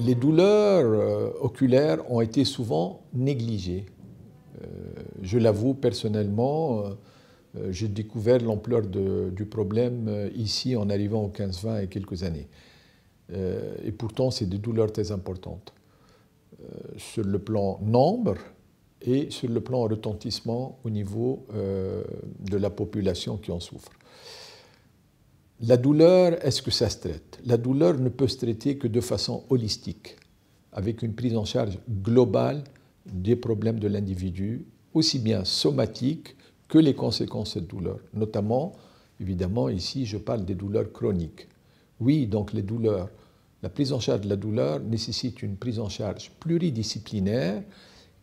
Les douleurs oculaires ont été souvent négligées. Je l'avoue personnellement, j'ai découvert l'ampleur du problème ici en arrivant au 15-20 il y a quelques années. Et pourtant, c'est des douleurs très importantes. Sur le plan nombre et sur le plan retentissement au niveau de la population qui en souffre. La douleur, est-ce que ça se traite? La douleur ne peut se traiter que de façon holistique, avec une prise en charge globale des problèmes de l'individu, aussi bien somatiques que les conséquences de cette douleur. Notamment, évidemment, ici, je parle des douleurs chroniques. Oui, donc les douleurs, la prise en charge de la douleur nécessite une prise en charge pluridisciplinaire.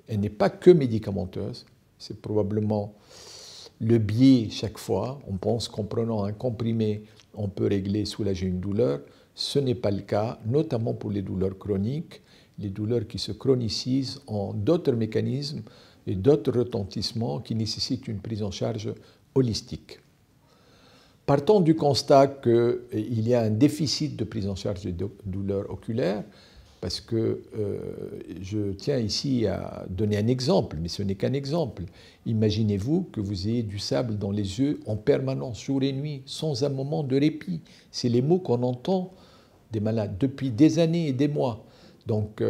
Elle n'est pas que médicamenteuse. C'est probablement le biais chaque fois. On pense qu'en prenant un comprimé, on peut régler, soulager une douleur. Ce n'est pas le cas, notamment pour les douleurs chroniques, les douleurs qui se chronicisent en d'autres mécanismes et d'autres retentissements qui nécessitent une prise en charge holistique. Partant du constat qu'il y a un déficit de prise en charge des douleurs oculaires, parce que je tiens ici à donner un exemple, mais ce n'est qu'un exemple. Imaginez-vous que vous ayez du sable dans les yeux en permanence, jour et nuit, sans un moment de répit. C'est les mots qu'on entend des malades depuis des années et des mois. Donc,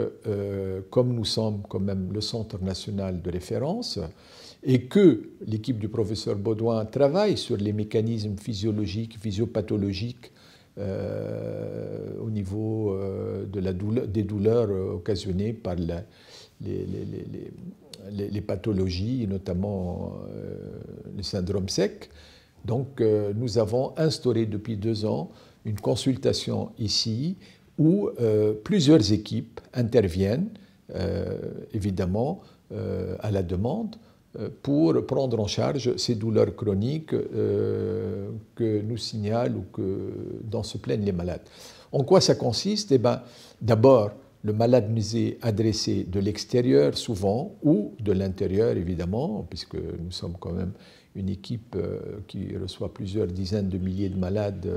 comme nous sommes quand même le centre national de référence, et que l'équipe du professeur Baudouin travaille sur les mécanismes physiologiques, physiopathologiques au niveau des douleurs occasionnées par les pathologies, notamment le syndrome SEC. Donc, nous avons instauré depuis 2 ans une consultation ici où plusieurs équipes interviennent, évidemment, à la demande, pour prendre en charge ces douleurs chroniques que nous signalent ou dont se plaignent les malades. En quoi ça consiste? Eh bien, d'abord, le malade nous est adressé de l'extérieur souvent ou de l'intérieur, évidemment, puisque nous sommes quand même une équipe qui reçoit plusieurs dizaines de milliers de malades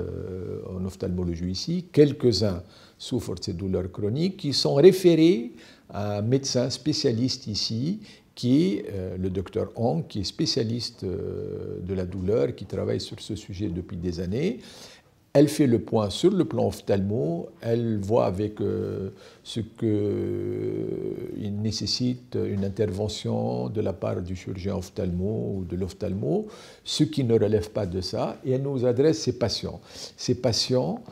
en ophtalmologie ici. Quelques-uns souffrent de ces douleurs chroniques qui sont référés à un médecin spécialiste ici qui est le docteur Hong, qui est spécialiste de la douleur, qui travaille sur ce sujet depuis des années. Elle fait le point sur le plan ophtalmo, elle voit avec ce qu'il nécessite une intervention de la part du chirurgien ophtalmo ou de l'ophtalmo, ce qui ne relève pas de ça, et elle nous adresse ses patients. Ces patients,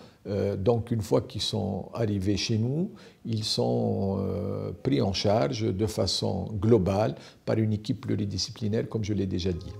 donc une fois qu'ils sont arrivés chez nous, ils sont pris en charge de façon globale par une équipe pluridisciplinaire, comme je l'ai déjà dit.